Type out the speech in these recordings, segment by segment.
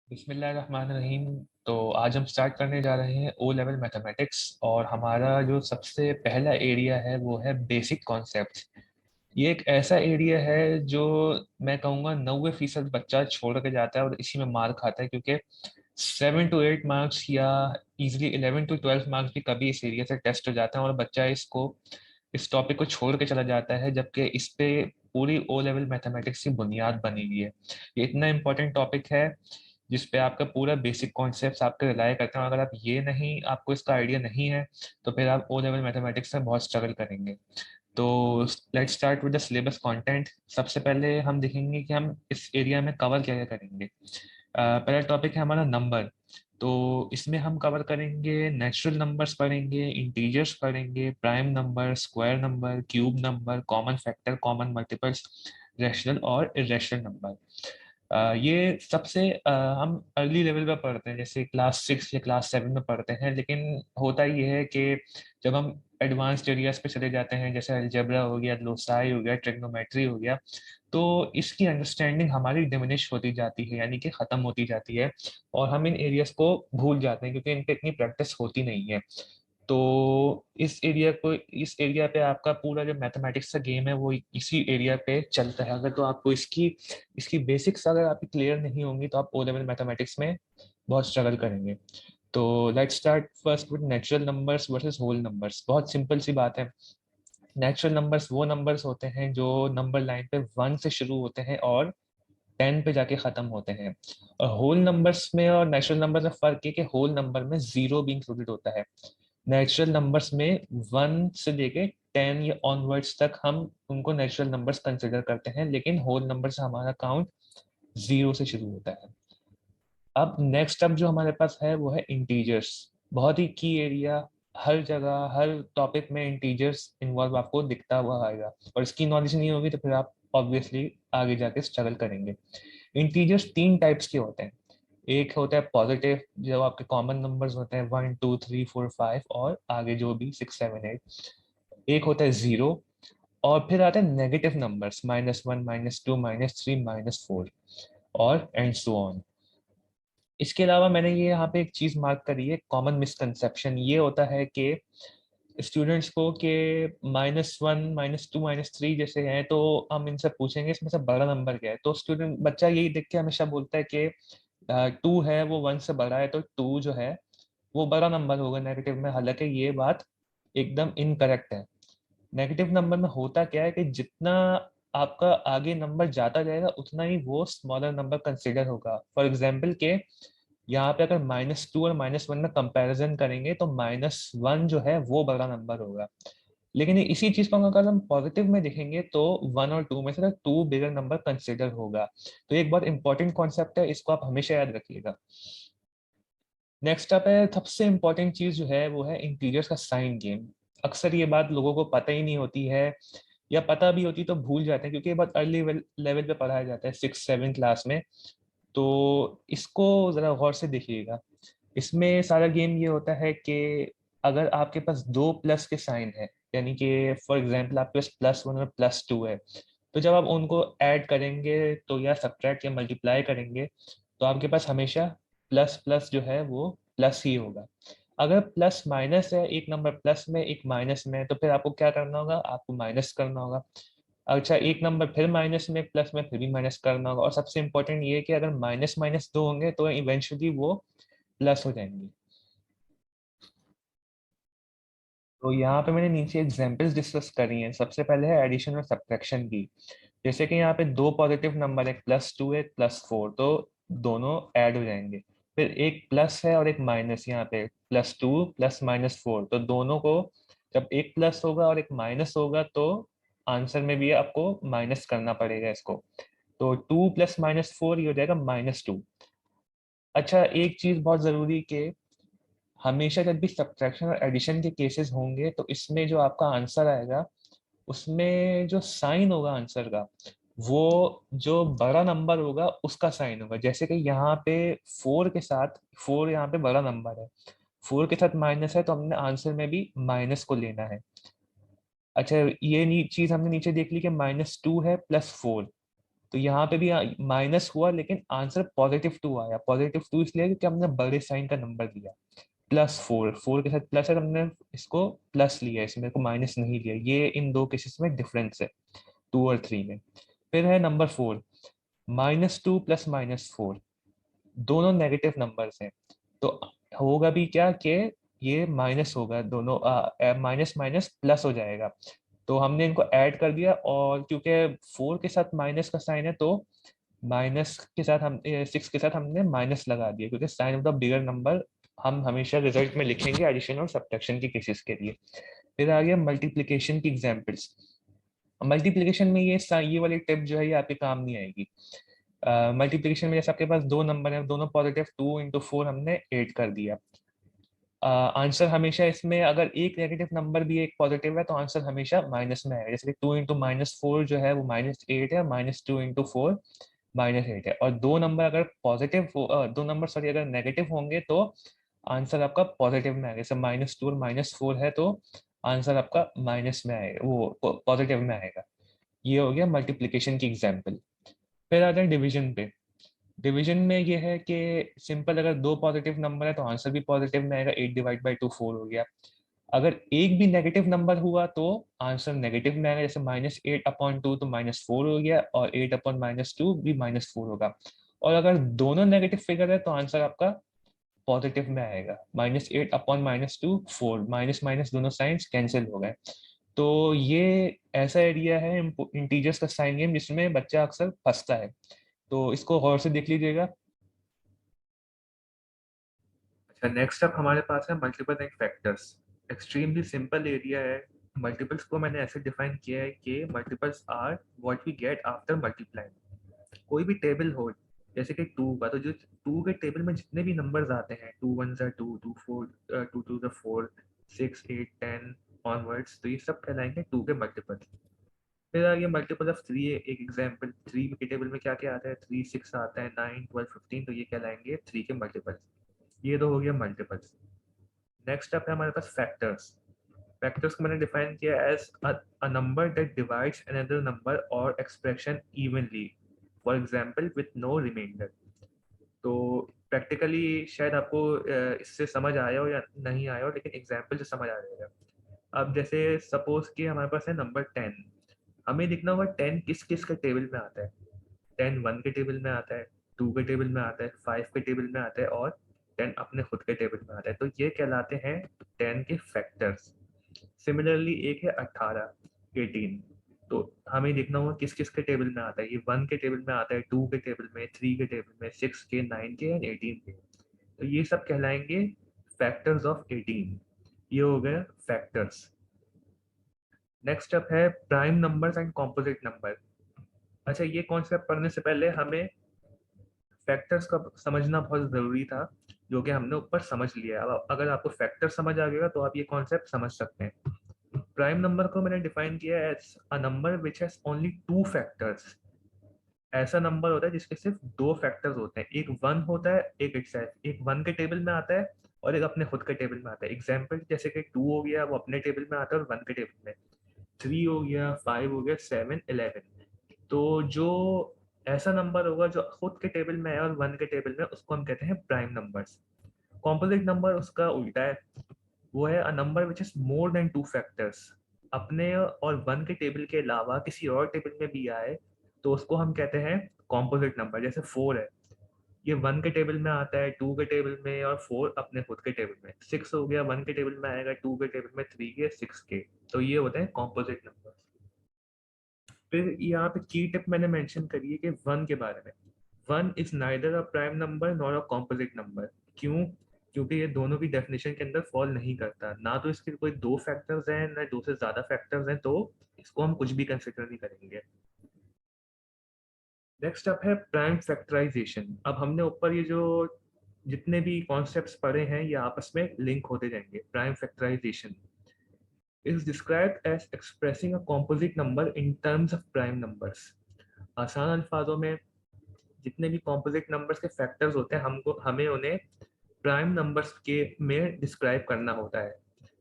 बिस्मिल्लाहिर्रहमानिर्रहीम। तो आज हम स्टार्ट करने जा रहे हैं ओ लेवल मैथमेटिक्स और हमारा जो सबसे पहला एरिया है वो है बेसिक कॉन्सेप्ट्स। ये एक ऐसा एरिया है जो मैं कहूँगा 90% बच्चा छोड़ के जाता है और इसी में मार खाता है, क्योंकि 7 to 8 मार्क्स या इजीली 11 to 12 मार्क्स भी कभी इस एरिया से टेस्ट हो जाते हैं और बच्चा इस टॉपिक को छोड़ के चला जाता है, जबकि इस पे पूरी ओ लेवल मैथमेटिक्स की बुनियाद बनी हुई है। ये इतना इम्पोर्टेंट टॉपिक है जिस पे आपका पूरा बेसिक कॉन्सेप्ट्स आपके रिलाय करते हैं, और अगर आप ये नहीं आपको इसका आइडिया नहीं है तो फिर आप ओ लेवल मैथमेटिक्स में बहुत स्ट्रगल करेंगे। तो let's start with the syllabus content. सबसे पहले हम देखेंगे कि हम इस एरिया में कवर क्या क्या करेंगे। पहला टॉपिक है हमारा नंबर। तो इसमें हम कवर करेंगे नेचुरल नंबर्स, पढ़ेंगे इंटीजर्स, पढ़ेंगे prime number, square number, cube number, common factor, common multiples, rational और इरेशनल नंबर। ये सबसे हम अर्ली लेवल पर पढ़ते हैं, जैसे क्लास 6 या क्लास 7 में पढ़ते हैं, लेकिन होता ये है कि जब हम एडवांस्ड एरियाज पे चले जाते हैं, जैसे अलजेब्रा हो गया, लोसाई हो गया, ट्रिग्नोमेट्री हो गया, तो इसकी अंडरस्टैंडिंग हमारी डिमिनिश होती जाती है, यानी कि खत्म होती जाती है, और हम इन एरियाज को भूल जाते हैं क्योंकि इन पे इतनी प्रैक्टिस होती नहीं है। तो इस एरिया पे आपका पूरा जो मैथमेटिक्स का गेम है वो इसी एरिया पे चलता है। अगर तो आपको इसकी इसकी बेसिक्स अगर आपकी क्लियर नहीं होंगी तो आप ओ लेवल मैथमेटिक्स में बहुत स्ट्रगल करेंगे। तो let's start first with natural numbers versus whole numbers. बहुत सिंपल सी बात है। नेचुरल नंबर्स वो नंबर्स होते हैं जो नंबर लाइन पे 1 से शुरू होते हैं और 10 पे जाके खत्म होते हैं। और होल नंबर्स में और नेचुरल नंबर्स में फर्क है कि होल नंबर में जीरो भी इंक्लूडेड होता है। नेचुरल नंबर्स में 1 से लेके 10 या ऑनवर्ड्स तक हम उनको नेचुरल नंबर्स कंसिडर करते हैं, लेकिन होल नंबर से हमारा काउंट 0 से शुरू होता है। अब नेक्स्ट अब जो हमारे पास है वो है इंटीजर्स। बहुत ही की एरिया। हर जगह हर टॉपिक में इंटीजर्स इन्वॉल्व आपको दिखता हुआ आएगा, और इसकी नॉलेज नहीं होगी तो फिर आप ऑब्वियसली आगे जाके स्ट्रगल करेंगे। इंटीजर्स 3 टाइप्स के होते हैं। एक होता है पॉजिटिव, जो आपके कॉमन नंबर्स होते हैं 1 2 3 4 5 और आगे जो भी 6 7 8। एक होता है जीरो, और फिर आता है नेगेटिव नंबर्स -1 -2 -3 -4 और एंड सो ऑन। इसके अलावा मैंने ये यहाँ पे एक चीज मार्क करी है, कॉमन मिसकंसेप्शन ये होता है कि स्टूडेंट्स को कि -1 -2 -3 जैसे हैं, तो हम इनसे पूछेंगे इसमें से बड़ा नंबर क्या है, तो स्टूडेंट बच्चा यही देख के हमेशा बोलता है कि 2 है वो 1 से बड़ा है, तो 2 जो है वो बड़ा नंबर होगा नेगेटिव में। हालांकि ये बात एकदम इनकरेक्ट है। नेगेटिव नंबर में होता क्या है कि जितना आपका आगे नंबर जाता जाएगा उतना ही वो स्मॉलर नंबर कंसिडर होगा। फॉर एग्जाम्पल के यहाँ पे अगर -2 और -1 में कंपैरिजन करेंगे तो -1 जो है वो बड़ा नंबर होगा। लेकिन इसी चीज को अगर हम पॉजिटिव में देखेंगे तो 1 और 2 में से 2 बिगर नंबर कंसिडर होगा। तो ये एक बहुत इंपॉर्टेंट कॉन्सेप्ट है, इसको आप हमेशा याद रखिएगा। नेक्स्ट अप है सबसे इंपॉर्टेंट चीज जो है वो है इंटीजर्स का साइन गेम। अक्सर ये बात लोगों को पता ही नहीं होती है, या पता भी होती तो भूल जाते हैं, क्योंकि ये बहुत अर्ली लेवल पे पढ़ाया जाता है 6 7 क्लास में। तो इसको जरा गौर से देखिएगा। इसमें सारा गेम ये होता है कि अगर आपके पास दो प्लस के साइन है, यानी कि फॉर एग्जांपल आपके पास +1 और +2 है, तो जब आप उनको ऐड करेंगे तो या सब्ट्रैक्ट या मल्टीप्लाई करेंगे तो आपके पास हमेशा प्लस प्लस जो है वो प्लस ही होगा। अगर प्लस माइनस है, एक नंबर प्लस में एक माइनस में, तो फिर आपको क्या करना होगा, आपको माइनस करना होगा। अच्छा, एक नंबर फिर माइनस में प्लस में फिर भी माइनस करना होगा, और सबसे इंपॉर्टेंट ये है कि अगर माइनस माइनस दो होंगे तो इवेंचुअली वो प्लस हो जाएंगे। तो यहाँ पे मैंने नीचे एग्जांपल्स डिस्कस करी हैं। सबसे पहले है एडिशन और सब्ट्रैक्शन की। जैसे कि यहाँ पे दो पॉजिटिव नंबर है, +2 है, +4, तो दोनों ऐड हो जाएंगे। फिर एक प्लस है और एक माइनस, यहाँ पे +2 प्लस -4, तो दोनों को जब एक प्लस होगा और एक माइनस होगा तो आंसर में भी आपको माइनस करना पड़ेगा इसको। तो 2 + -4 ये हो जाएगा -2। अच्छा, एक चीज बहुत जरूरी कि हमेशा जब भी सब्ट्रैक्शन और एडिशन के केसेस होंगे तो इसमें जो आपका आंसर आएगा उसमें जो साइन होगा आंसर का, वो जो बड़ा नंबर होगा उसका साइन होगा। जैसे कि यहाँ पे 4 के साथ, 4 यहाँ पे बड़ा नंबर है, 4 के साथ माइनस है तो हमने आंसर में भी माइनस को लेना है। अच्छा, ये चीज हमने नीचे देख ली कि -2 है +4, तो यहाँ पे भी माइनस हुआ लेकिन आंसर +2 आया। +2 इसलिए क्योंकि हमने बड़े साइन का नंबर लिया। +4, 4 के साथ प्लस है, हमने इसको प्लस लिया, इसमें को माइनस नहीं लिया। ये इन दो केसेस में डिफरेंस है 2 और 3 में। फिर है नंबर 4, -2 + -4, दोनों नेगेटिव नंबर्स हैं। तो होगा भी क्या कि ये माइनस होगा, दोनों माइनस माइनस प्लस हो जाएगा। तो हमने इनको ऐड कर दिया, और क्योंकि 4 के साथ माइनस का साइन है तो माइनस के साथ हम 6 के साथ हमने माइनस लगा दिया, क्योंकि sign of the bigger number हम हमेशा रिजल्ट में लिखेंगे एडिशन और सब्ट्रैक्शन के केसेस के लिए। फिर आ गया मल्टीप्लिकेशन की एग्जांपल्स। मल्टीप्लिकेशन में ये वाली टिप जो है ये आपके काम नहीं आएगी। मल्टीप्लिकेशन में जैसे आपके पास दो नंबर है, दोनों पॉजिटिव, 2 × 4 हमने 8 कर दिया। आंसर हमेशा इसमें अगर एक नेगेटिव नंबर भी एक पॉजिटिव है तो आंसर हमेशा माइनस में आएगा। जैसे कि 2 × -4 जो है वो -8 है, -2 × 4 -8 है। और दो नंबर अगर पॉजिटिव दो नंबर सॉरी अगर नेगेटिव होंगे तो आंसर आपका पॉजिटिव में आएगा। जैसे -2 और -4 है तो आंसर आपका माइनस में आएगा, वो पॉजिटिव में आएगा। ये हो गया मल्टीप्लिकेशन की एग्जाम्पल। फिर आते हैं डिवीजन पे। डिवीजन में ये है कि सिंपल, अगर दो पॉजिटिव नंबर है तो आंसर भी पॉजिटिव में आएगा। 8/2 4 हो गया। अगर एक भी नेगेटिव नंबर हुआ तो आंसर नेगेटिव में आएगा। जैसे -8/2 तो -4 हो गया, और 8/-2 भी -4 होगा। और अगर दोनों नेगेटिव फिगर है तो आंसर आपका पॉजिटिव में आएगा। -8/-2 4, माइनस माइनस दोनों साइंस कैंसिल हो गए। तो ये ऐसा एरिया है इंटीजर्स का साइन गेम जिसमें बच्चा अक्सर फंसता है। तो इसको गौर से देख लीजिएगा। अच्छा, नेक्स्ट अप हमारे पास है multiple and factors. Extremely simple area है। मल्टीपल्स को मैंने ऐसे डिफाइन किया है कि multiples are what we get after multiplying. कोई भी टेबल हो, जैसे कि 2 का, तो जो 2 के टेबल में जितने भी नंबर्स आते हैं, 2 1 2, 2 4 2 2 4, 6 8 10 ऑनवर्ड्स, तो ये सब कहलाएंगे 2 के मल्टीपल। फिर आगे मल्टीपल ऑफ 3 है। एक एग्जांपल, 3 के टेबल में क्या क्या आता है, 3 6 आता है, 9 12 15, तो ये कहलाएंगे 3 के मल्टीपल। ये तो हो गया मल्टीपल्स। नेक्स्ट अप है हमारे पास फैक्टर्स। फैक्टर्स को मैंने डिफाइन किया as a number that divides another number और expression evenly, for example with no reminder. तो प्रैक्टिकली शायद आपको इससे समझ आया हो या नहीं आया हो, लेकिन एग्जांपल से समझ आ जाएगा। अब जैसे सपोज कि हमारे पास है नंबर 10। हमें देखना होगा 10 किस किस के टेबल में आता है। 10 1 के टेबल में आता है, 2 के टेबल में आता है, 5 के टेबल में आता है, और 10 अपने खुद के टेबल में आता है। तो ये कहलाते हैं 10 के फैक्टर्स। सिमिलरली एक है 18 18। तो हमें देखना होगा किस किस के टेबल में आता है। ये 1 के टेबल में आता है, 2 के टेबल में, 3 के टेबल में, 6 के, 9 के एंड 18 के। तो ये सब कहलाएंगे फैक्टर्स ऑफ 18। ये हो गए फैक्टर्स। नेक्स्ट अप है prime numbers and composite number. अच्छा, ये कॉन्सेप्ट पढ़ने से पहले हमें फैक्टर्स का समझना बहुत ज़रूरी था, जो कि हमने ऊपर समझ लिया। अब अगर आपको फैक्टर समझ आ गया तो आप ये कॉन्सेप्ट समझ सकते हैं। प्राइम नंबर को मैंने डिफाइन किया as a number which has only 2 factors. ऐसा नंबर होता है जिसके सिर्फ 2 फैक्टर्स होते हैं, एक 1 होता है, एक इटसेल्फ। एक 1 के टेबल में आता है और एक अपने खुद के टेबल में आता है। एग्जाम्पल जैसे कि 2 हो गया, वो अपने टेबल में आता है और 1 के टेबल में। 3 हो गया, 5 हो गया, 7 11। तो जो ऐसा नंबर होगा जो खुद के टेबल में है और 1 के टेबल में, उसको हम कहते हैं प्राइम नंबर्स। कॉम्पोजिट नंबर उसका उल्टा है। वो है अ number which is more than 2 factors. अपने और 1 के टेबल के अलावा किसी और टेबल में भी आए तो उसको हम कहते हैं कॉम्पोजिट नंबर। जैसे 4 है, ये 1 के टेबल में आता है, 2 के टेबल में, और 4 अपने खुद के टेबल में। 6 हो गया, 1 के टेबल में आएगा, 2 के टेबल में, 3 के, 6 के। तो ये होते हैं कॉम्पोजिट नंबर। फिर यहाँ पे की टिप मैंने मेंशन करी है कि 1 के बारे में। 1 is neither a prime number nor a composite number. क्यों? क्योंकि ये दोनों की डेफिनेशन के अंदर फॉल नहीं करता। ना तो इसके कोई 2 फैक्टर्स हैं, ना 2 से ज्यादा फैक्टर्स हैं, तो इसको हम कुछ भी कंसिडर नहीं करेंगे। नेक्स्ट अप है प्राइम फैक्टराइजेशन। अब हमने ऊपर ये जो जितने भी कॉन्सेप्ट्स पढ़े हैं ये आपस में लिंक होते जाएंगे। Prime factorisation is described as expressing a composite number in terms of prime numbers। आसान अल्फाजों में जितने भी कॉम्पोजिट नंबर्स के फैक्टर्स होते हैं हमको हमें उन्हें प्राइम नंबर्स के में डिस्क्राइब करना होता है।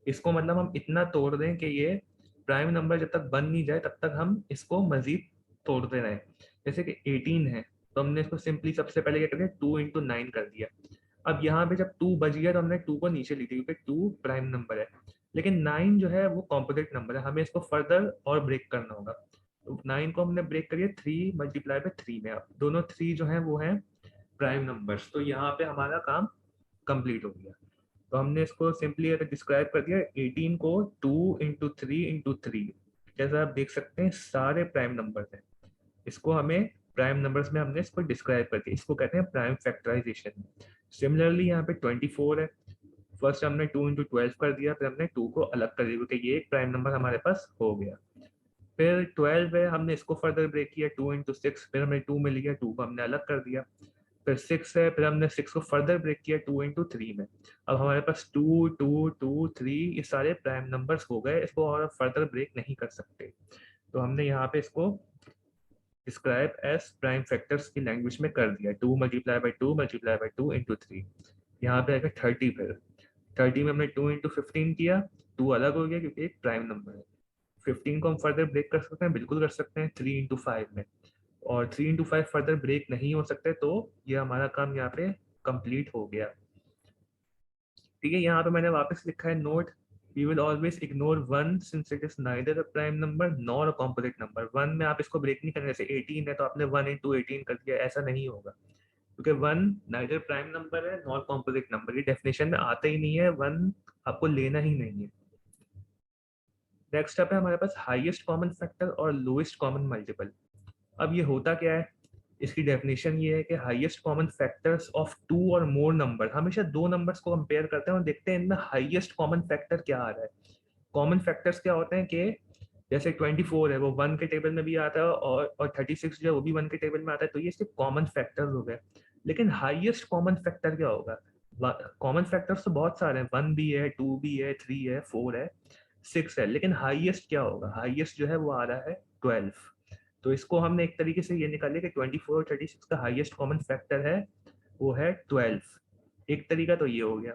इसको मतलब हम इतना तोड़ दें कि ये प्राइम नंबर जब तक बन नहीं जाए तब तक हम इसको मजीद तोड़ते रहें। जैसे कि 18 है, तो हमने इसको सिंपली सबसे पहले क्या कर दिया, 2 × 9 कर दिया। अब यहाँ पे जब 2 बच गया तो हमने 2 को नीचे ली थी, क्योंकि 2 प्राइम नंबर है, लेकिन 9 जो है वो कॉम्पोजिट नंबर है, हमें इसको फर्दर और ब्रेक करना होगा। तो 9 को हमने ब्रेक करिए 3 × 3 में, अब दोनों 3 जो है वो है प्राइम नंबर्स, तो यहाँ पे हमारा काम कंप्लीट हो गया। तो हमने इसको सिंपली अगर डिस्क्राइब कर दिया 18 को 2 × 3 × 3, जैसा आप देख सकते हैं सारे प्राइम नंबर्स हैं, इसको हमें प्राइम नंबर्स में हमने इसको डिस्क्राइब कर दिया, इसको कहते हैं प्राइम फैक्टराइजेशन। सिमिलरली यहाँ पे 24 है, फर्स्ट हमने 2 × 12 कर दिया, फिर हमने 2 को अलग कर दिया, क्योंकि ये एक प्राइम नंबर हमारे पास हो गया। फिर 12 है, हमने इसको फर्दर ब्रेक किया 2 × 6, फिर हमें 2 मिल गया, 2 को हमने अलग कर दिया। फिर 6 है, फिर हमने 6 को फर्दर ब्रेक किया 2 × 3 में। अब हमारे पास 2 2 2 3 ये सारे प्राइम नंबर्स हो गए, इसको और फर्दर ब्रेक नहीं कर सकते, तो हमने यहाँ पे इसको डिस्क्राइब एज प्राइम फैक्टर्स की लैंग्वेज में कर दिया, 2 × 2 × 2 × 3। यहाँ पे आएगा 30, फिर 30 में हमने 2 × 15 किया, 2 अलग हो गया क्योंकि एक प्राइम नंबर है। 15 को हम फर्दर ब्रेक कर सकते हैं, बिल्कुल कर सकते हैं 3 × 5 में, और 3 × 5 फर्दर ब्रेक नहीं हो सकते, तो ये हमारा काम यहाँ पे कंप्लीट हो गया। ठीक है, यहाँ पे मैंने वापस लिखा है note, we will always ignore 1 since it is neither a prime number nor a composite number. 1 में आप इसको ब्रेक नहीं करेंगे, जैसे 18 है तो आपने 1 × 18 कर दिया, ऐसा नहीं होगा, क्योंकि 1 नाइदर प्राइम नंबर है नॉर कॉम्पोजिट नंबर, ये डेफिनेशन में आता ही नहीं है, 1 आपको लेना ही नहीं है। नेक्स्ट स्टेप है हमारे पास हाईएस्ट कॉमन फैक्टर और लोएस्ट कॉमन मल्टीपल। अब ये होता क्या है, इसकी डेफिनेशन ये है कि हाईएस्ट कॉमन फैक्टर्स ऑफ 2 और मोर नंबर, हमेशा दो नंबर्स को कंपेयर करते हैं और देखते हैं इनमें हाईएस्ट कॉमन फैक्टर क्या आ रहा है। कॉमन फैक्टर्स क्या होते हैं कि जैसे 24 है वो 1 के टेबल में भी आता है, और 36 जो है वो भी 1 के टेबल में आता है, तो ये सिर्फ कॉमन फैक्टर्स हो गए। लेकिन हाईएस्ट कॉमन फैक्टर क्या होगा, कॉमन फैक्टर्स तो बहुत सारे हैं, 1 भी है, 2 भी है, 3 है, 4 है, 6 है, लेकिन हाईएस्ट क्या होगा, हाईएस्ट जो है वो आ रहा है 12। तो इसको हमने एक तरीके से ये निकालिए कि 24 और 36 का हाईएस्ट कॉमन फैक्टर है वो है 12। एक तरीका तो ये हो गया।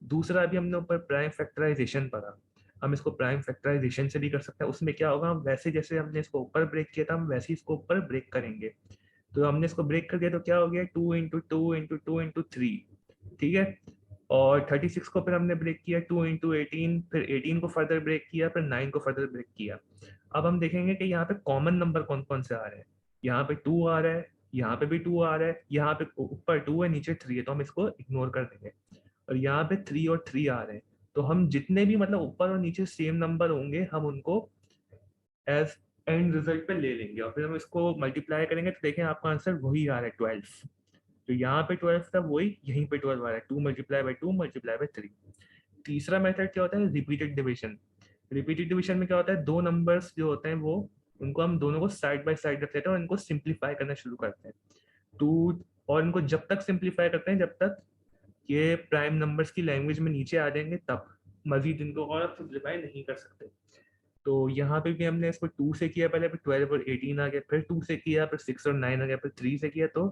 दूसरा अभी हमने ऊपर प्राइम फैक्टराइजेशन पढ़ा, हम इसको प्राइम फैक्टराइजेशन से भी कर सकते हैं। उसमें क्या होगा, हम वैसे जैसे हमने इसको ऊपर ब्रेक किया था हम वैसे ही इसको ऊपर ब्रेक करेंगे। तो हमने इसको ब्रेक कर दिया तो क्या हो गया, 2 × 2 × 2 × 3, ठीक है। और 36 को फिर हमने ब्रेक किया 2 × 18, फिर 18 को फर्दर ब्रेक किया, फिर 9 को फर्दर ब्रेक किया। अब हम देखेंगे कि यहाँ पे कॉमन नंबर कौन कौन से आ रहे हैं। यहाँ पे 2 आ रहा है, यहाँ पे भी 2 आ रहा है, यहाँ पे ऊपर 2 है नीचे 3 है, तो हम इसको इग्नोर कर देंगे। और यहाँ पे 3 और 3 आ रहे हैं, तो हम जितने भी मतलब ऊपर और नीचे सेम नंबर होंगे हम उनको एज एंड रिजल्ट पे ले लेंगे, और फिर हम इसको मल्टीप्लाई करेंगे तो देखें आपका आंसर वही आ रहा है 12। तो यहाँ पे 12 था वही यहीं पे 12 आ रहा है, 2 × 2 × 3। तीसरा मेथड क्या होता है, रिपीटेड डिविजन। रिपीटेड डिविजन में क्या होता है, दो नंबर्स जो होते हैं वो उनको हम दोनों को साइड बाय साइड रख लेते हैं और इनको सिंप्लीफाई करना शुरू करते हैं। टू, और इनको जब तक सिंप्लीफाई करते हैं जब तक ये प्राइम नंबर्स की लैंग्वेज में नीचे आ जाएंगे, तब मजीद इनको और सिंप्लीफाई नहीं कर सकते। तो यहाँ पे भी हमने इसको 2 से किया पहले, फिर 12 और 18 आ गया, फिर 2 से किया, फिर 6 और 9 आ गया, फिर 3 से किया तो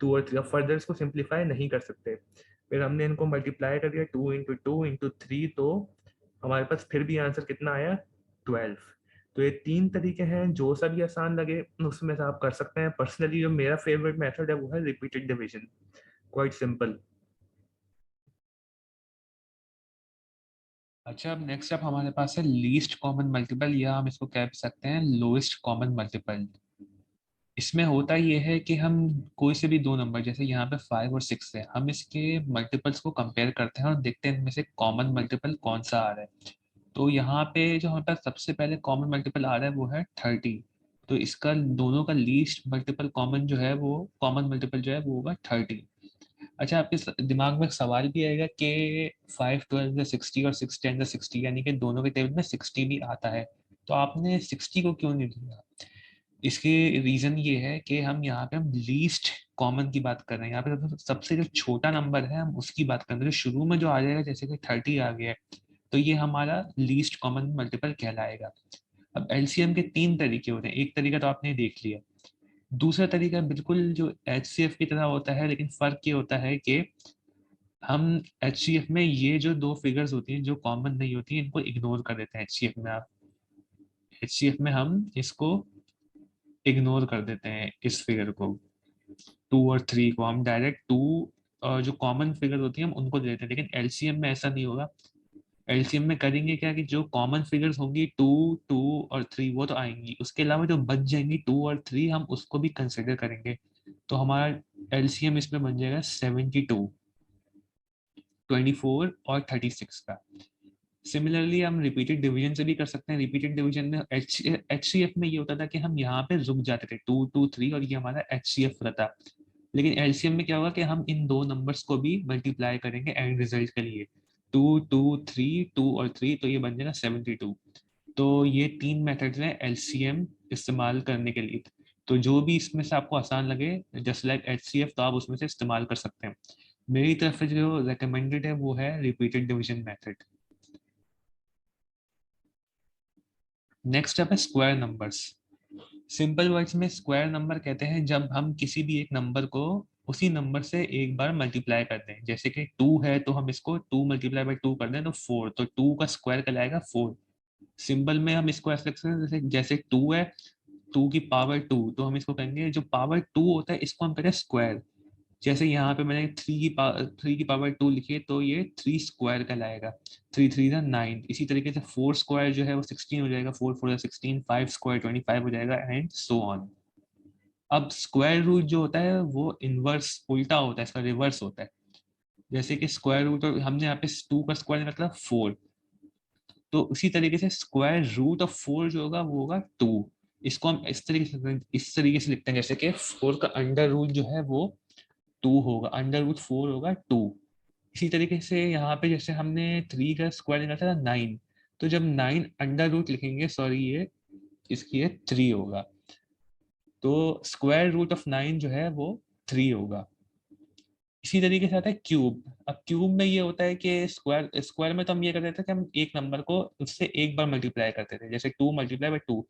2 और 3। अब फर्दर इसको सिंप्लीफाई नहीं कर सकते, फिर हमने इनको मल्टीप्लाई कर दिया 2 × 2 × 3, तो हमारे पास फिर भी आंसर कितना आया, 12। तो ये तीन तरीके हैं, जो सा भी आसान लगे उसमें से आप कर सकते हैं। पर्सनली जो मेरा फेवरेट मेथड है वो है रिपीटेड डिविजन, क्वाइट सिंपल। अच्छा, अब नेक्स्ट अब हमारे पास है लीस्ट कॉमन मल्टीपल, या हम इसको कह भी सकते हैं लोएस्ट कॉमन मल्टीपल। इसमें होता ये है कि हम कोई से भी दो नंबर, जैसे यहाँ पे 5 और 6 है, हम इसके मल्टीपल्स को कंपेयर करते हैं और देखते हैं इनमें से कॉमन मल्टीपल कौन सा आ रहा है। तो यहाँ पे जो हमारे पास सबसे पहले कॉमन मल्टीपल आ रहा है वो है 30। तो इसका दोनों का लीस्ट मल्टीपल कॉमन जो है वो कॉमन मल्टीपल जो है वो होगा 30। अच्छा, आपके दिमाग में एक सवाल भी आएगा कि 5 12 60 और 6 10 60, यानी कि दोनों के टेबल में 60 भी आता है, तो आपने 60 को क्यों नहीं लिया। इसके रीजन ये है कि हम यहाँ पे हम लीस्ट कॉमन की बात कर रहे हैं, यहाँ पे सबसे जो छोटा नंबर है हम उसकी बात कर रहे हैं, जो शुरू में जो आ जाएगा जैसे कि 30 आ गया है, तो ये हमारा लीस्ट कॉमन मल्टीपल कहलाएगा। अब एलसीएम के तीन तरीके होते हैं, एक तरीका तो आपने देख लिया, दूसरा तरीका बिल्कुल जो एचसीएफ की तरह होता है, लेकिन फर्क ये होता है कि हम एचसीएफ में ये जो दो फिगर्स होती हैं जो कॉमन नहीं होती हैं इनको इग्नोर कर देते हैं। एचसीएफ में आप, एचसीएफ में हम इसको इग्नोर कर देते हैं इस फिगर को, 2 और 3 को हम डायरेक्ट 2 जो कॉमन फिगर होती है हम उनको दे देते हैं। लेकिन एलसीएम में ऐसा नहीं होगा। एलसीएम में करेंगे क्या कि जो कॉमन फिगर्स होंगी 2, 2 और 3 वो तो आएंगी, उसके अलावा जो बच जाएंगी 2 और 3 हम उसको भी कंसिडर करेंगे। तो हमारा एलसीएम इसमें बन जाएगा 72, 24 और 36 का। सिमिलरली हम रिपीटेड डिवीजन से भी कर सकते हैं। रिपीटेड डिवीजन में एचसीएफ में ये होता था कि हम यहाँ पे रुक जाते थे 2, 2, 3 और ये हमारा एचसीएफ रहता। लेकिन एलसीएम में क्या होगा कि हम इन दो नंबर्स को भी मल्टीप्लाई करेंगे एंड रिजल्ट के लिए, 2, 2, 3, 2 और 3, तो ये बन जाएगा 72। तो ये 3 मेथड्स हैं एलसीएम इस्तेमाल करने के लिए। तो जो भी इसमें से आपको आसान लगे जस्ट लाइक एचसीएफ, तो आप उसमें से इस्तेमाल कर सकते हैं। मेरी तरफ से जो रेकमेंडेड है वो है repeated division method. Next step है स्क्वायर नंबर्स। सिंपल वर्ड्स में स्क्वायर नंबर कहते हैं जब हम किसी भी एक नंबर को उसी नंबर से एक बार मल्टीप्लाई करते हैं। जैसे कि 2 है तो हम इसको 2 × 2 कर दें तो 4, तो 2 का स्क्वायर कहलाएगा 4। सिंबल में हम इसको ऐसे लिख सकते हैं, जैसे जैसे 2 है, 2 की पावर 2, तो हम इसको कहेंगे जो पावर 2 होता है इसको हम कहते हैं स्क्वायर। जैसे यहाँ पे मैंने 3 की पावर 2 लिखी है तो ये 3 स्क्वायर कहलाएगा। 3 3 9। इसी तरीके से 4 स्क्वायर जो है वो 16 हो जाएगा, 4 4 16, 5 स्क्वायर 25 हो जाएगा एंड सो ऑन। अब स्क्वायर रूट जो होता है वो इनवर्स उल्टा होता है, इसका रिवर्स होता है। जैसे कि स्क्वायर रूट, हमने यहाँ पे 2 का स्क्वायर निकला 4, तो उसी तरीके से स्क्वायर रूट ऑफ 4 जो होगा वो होगा 2। इसको हम इस तरीके से लिखते हैं, जैसे कि 4 का अंडर रूट जो है वो 2 होगा, अंडर रूट 4 होगा 2। इसी तरीके से यहाँ पे जैसे हमने 3 का स्क्वायर निकाला था 9, तो जब 9 अंडर रूट लिखेंगे, सॉरी ये इसकी ये 3 होगा, तो स्क्वायर रूट ऑफ 9 जो है वो 3 होगा। इसी तरीके से आता है क्यूब। अब क्यूब में ये होता है कि स्क्वायर स्क्वायर में तो हम ये करते थे कि हम एक नंबर को उससे एक बार मल्टीप्लाई करते थे, जैसे 2 × 2।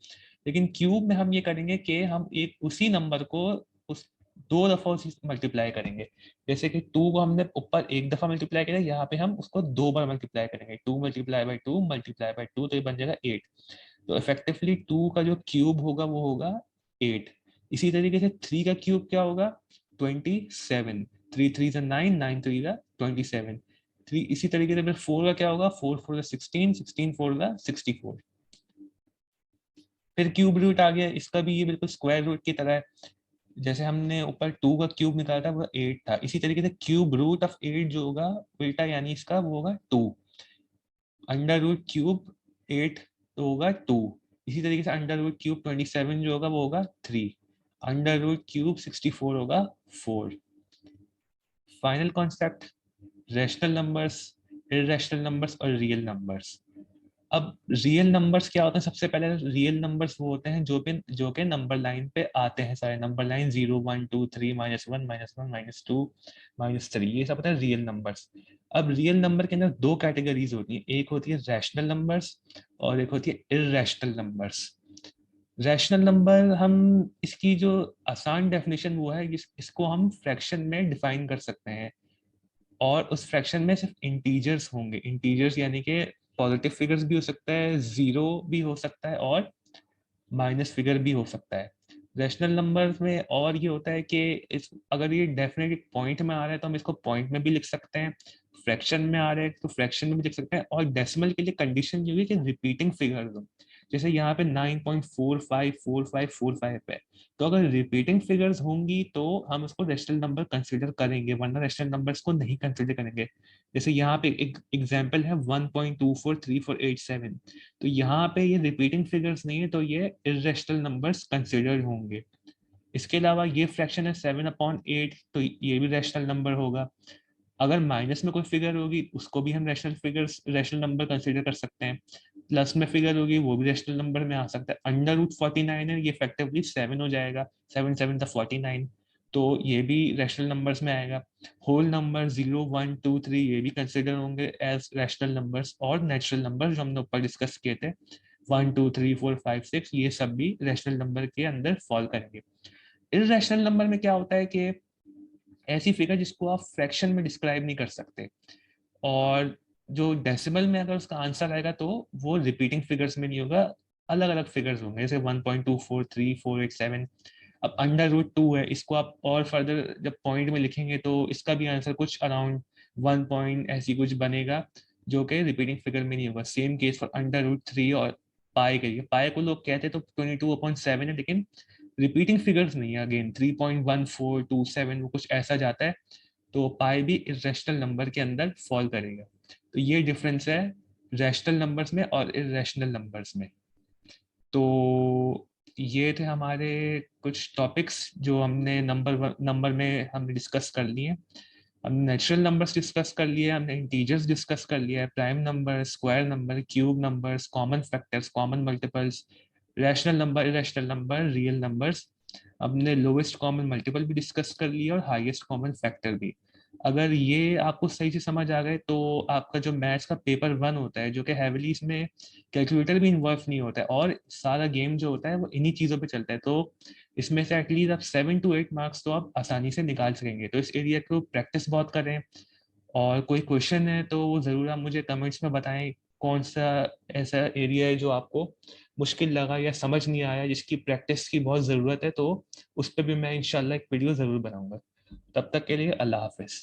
लेकिन क्यूब में हम ये करेंगे कि हम एक उसी नंबर को उस 2 दफा उसी मल्टीप्लाई करेंगे। जैसे कि 2 को हमने ऊपर एक दफा मल्टीप्लाई किया, यहाँ पे हम उसको 2 बार मल्टीप्लाई करेंगे, 2 × 2 तो ये बन जाएगा 8। तो इफेक्टिवली 2 का जो क्यूब होगा वो होगा 8। इसी तरीके से 3 का क्यूब क्या होगा 27। 3 3 9, 9 3 27। 3 इसी तरीके से फिर 4 का क्या होगा 4 4 16, 16 4 64। फिर क्यूब रूट आ गया, इसका भी ये बिल्कुल स्क्वायर रूट की तरह है। जैसे हमने ऊपर 2 का क्यूब निकाला था वो 8 था, इसी तरीके से क्यूब रूट ऑफ 8 जो होगा उल्टा यानी इसका वो होगा 2। अंडर रूट क्यूब 8 तो होगा 2। इसी तरीके से अंडर रूट क्यूब 27 जो होगा वो होगा 3। अंडर रूट क्यूब 64 होगा 4। Final concept, rational numbers, irrational numbers और रियल नंबर्स। अब रियल नंबर्स क्या होते हैं? सबसे पहले रियल नंबर्स वो होते हैं जो कि नंबर लाइन पे आते हैं, सारे नंबर लाइन 0 1 2 3 -1 -1 -2 -3, ये सब होता है रियल नंबर्स। अब रियल नंबर के अंदर दो कैटेगरीज होती हैं, एक होती है रैशनल नंबर्स और एक होती है इररेशनल नंबर्स। रैशनल नंबर, हम इसकी जो आसान डेफिनेशन वो है इसको हम फ्रैक्शन में डिफाइन कर सकते हैं, और उस फ्रैक्शन में सिर्फ इंटीजर्स होंगे। इंटीजर्स यानी कि पॉजिटिव फिगर्स भी हो सकता है, जीरो भी हो सकता है और माइनस फिगर भी हो सकता है। रैशनल नंबर्स में और ये होता है कि अगर ये डेफिनेट पॉइंट में आ रहा है तो हम इसको पॉइंट में भी लिख सकते हैं, फ्रैक्शन में आ रहा है तो फ्रैक्शन में भी लिख सकते हैं, और डेसिमल के लिए कंडीशन ये होगी कि रिपीटिंग फिगर्स हो। जैसे यहाँ पे 9.454545 है, तो अगर रिपीटिंग फिगर्स होंगी तो हम उसको रैशनल नंबर कंसीडर करेंगे, वरना रैशनल नंबर्स को नहीं कंसीडर करेंगे। जैसे यहाँ पे एक एग्जांपल है 1.243487, तो यहाँ पे ये रिपीटिंग फिगर्स नहीं है तो ये इररेशनल नंबर्स कंसिडर्ड होंगे। इसके अलावा ये फ्रैक्शन है 7/8, तो ये भी रैशनल नंबर होगा। अगर माइनस में कोई फिगर होगी उसको भी हम रैशनल नंबर कंसिडर कर सकते हैं। प्लस में फिगर होगी वो भी रैशनल नंबर में आ सकता है। अंडर रूट 49 है, ये इफेक्टिवली 7 हो जाएगा, 7 7 49, तो ये भी रैशनल नंबर्स में आएगा। होल नंबर 0 1 2 3 ये भी कंसिडर होंगे एज रैशनल नंबर्स, और नेचुरल नंबर जो हमने ऊपर डिस्कस किए थे 1 2 3 4 5 6, ये सब भी रैशनल नंबर के अंदर फॉल करेंगे। इररेशनल नंबर में क्या होता है कि ऐसी फिगर जिसको आप फ्रैक्शन में डिस्क्राइब नहीं कर सकते, और जो डेसिमल में अगर उसका आंसर आएगा तो वो रिपीटिंग फिगर्स में नहीं होगा, अलग अलग फिगर्स होंगे, जैसे 1.24, 3, 4, 8, 7। अब अंडर रूट 2 है, इसको आप और फर्दर जब पॉइंट में लिखेंगे तो इसका भी आंसर कुछ अराउंड 1 पॉइंट ऐसी कुछ बनेगा, जो कि रिपीटिंग फिगर में नहीं होगा। Same case for under root 3 और पाई के लिए। पाई को लोग कहते तो 22/7 है, लेकिन रिपीटिंग फिगर्स नहीं है। अगेन 3.1427 वो कुछ ऐसा जाता है, तो पाई भी इरेशनल नंबर के अंदर फॉल करेगा। तो ये डिफरेंस है रैशनल नंबर्स में और इरेशनल नंबर्स में। तो ये थे हमारे कुछ टॉपिक्स जो हमने नंबर में हमने डिस्कस कर लिए। हमने नेचुरल नंबर्स डिस्कस कर लिए, हमने इंटीजर्स डिस्कस कर लिया है, prime number, square number, cube numbers, common factors, common multiples, rational number, irrational number, real numbers. हमने लोवेस्ट कॉमन मल्टीपल भी डिस्कस कर लिया और हाईएस्ट कॉमन फैक्टर भी। अगर ये आपको सही से समझ आ गए तो आपका जो मैथ्स का पेपर 1 होता है, जो कि हैविली इसमें कैलकुलेटर भी इन्वॉल्व नहीं होता है और सारा गेम जो होता है वो इन्हीं चीज़ों पे चलता है, तो इसमें से एटलीस्ट आप 7 to 8 मार्क्स तो आप आसानी से निकाल सकेंगे। तो इस एरिया को प्रैक्टिस बहुत करें, और कोई क्वेश्चन है तो वो ज़रूर आप मुझे कमेंट्स में बताएं, कौन सा ऐसा एरिया है जो आपको मुश्किल लगा या समझ नहीं आया, जिसकी प्रैक्टिस की बहुत ज़रूरत है, तो उस पर भी मैं इंशाल्लाह एक वीडियो ज़रूर बनाऊंगा। तब तक के लिए अल्लाह हाफिज़।